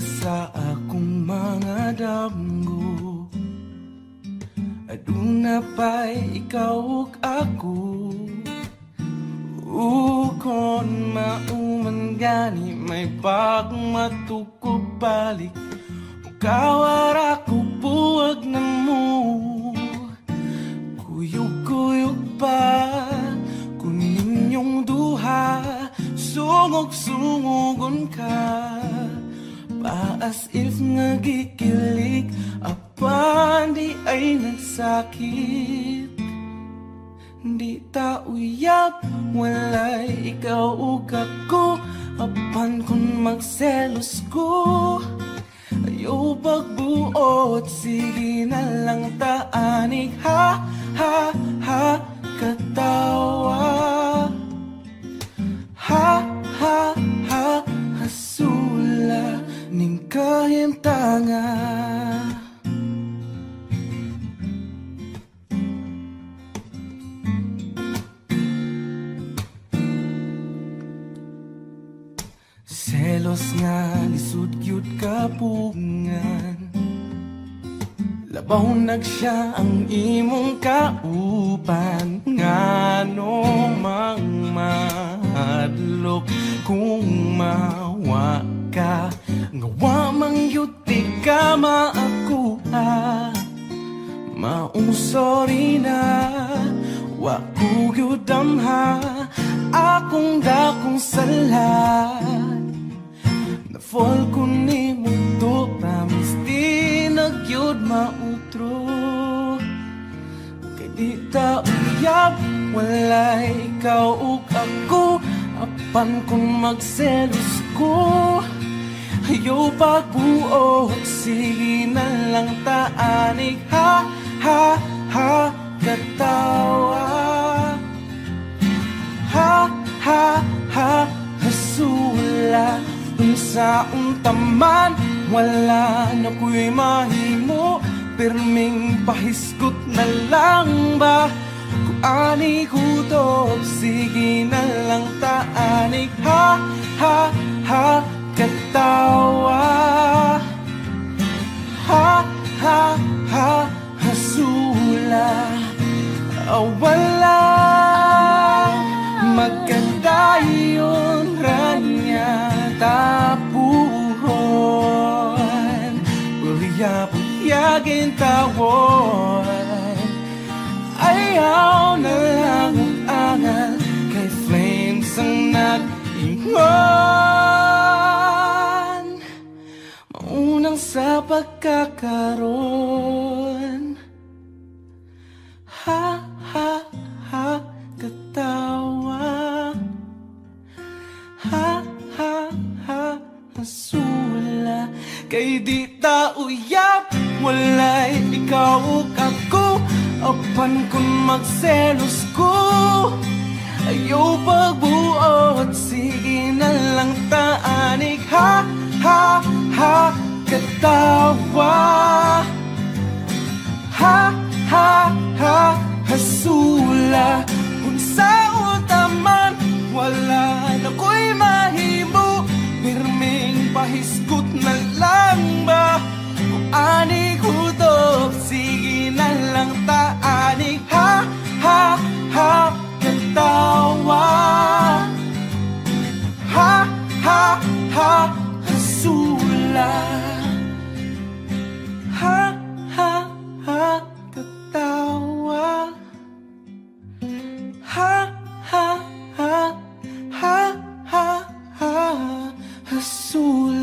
sa akong mga damgo. Aduna pa'y ikaw ug ako. Kon mauman gani may pagmatukog balik. Kawara ko buwag na mo. Kuyog-kuyog pa kung ninyong duha. Sungog-sungogon ka pa as if nagikilig. Apan di ay nagsakit. Di ta uyab walay ikaw ug ako. Apan kung magselos ko ayaw pagbuot. Sige na lang taanig. Ha, ha, ha, katawa. Ha, ha, ha, hasula ning kahintanga. Selos nga lisod cute kapungan. Labaw nagsiya ang imong kauban. Ngano mang mahadlok kung mawa ka. Ngawa mang yuti ka maakuha. Maong sorry na wa ko gyudamha. Akong dakong sala. Na-fall ko ni mo to. Promise di nagyod mautro. Kay di ta uyab walay ikaw ug ako. Apan kung magselos ko ayaw pagbuot. Sige na lang taanig. Ha, ha, ha, katawa. Ha, ha, ha, hasula. Unsaon taman wala na ko'y mahimo. Pirming pahiskot na lang ba kung ani kutob. Sige na lang taanig. Ha, ha, ha, katawa. Ha, ha, ha, hasula. Wala magkadayon ranya tapuhon. Puyag-puyagin tawon. Ayaw na lang ang angal. Kay flames ang nag-ingon. Maunang sa pagkakaroon. Ha, ha, ha, katawa. Ha, ha, ha, hasula. Kay di ta uyab walay ikaw ug ako. Apan kung magselos ko ayaw pagbuot. Sige na lang taanig. Ha, ha, ha, katawa. Ha, ha, ha, hasula. Kung saan taman wala na ko'y mahimo. Pirming pahiskot na lang ba kung ani kutob. Sige na lang taanig. Ha, ha, ha, katawa. Ha, ha, ha, hasula. Ha, ha, ha, katawa. Ha, ha, ha, ha, ha, ha, hasula.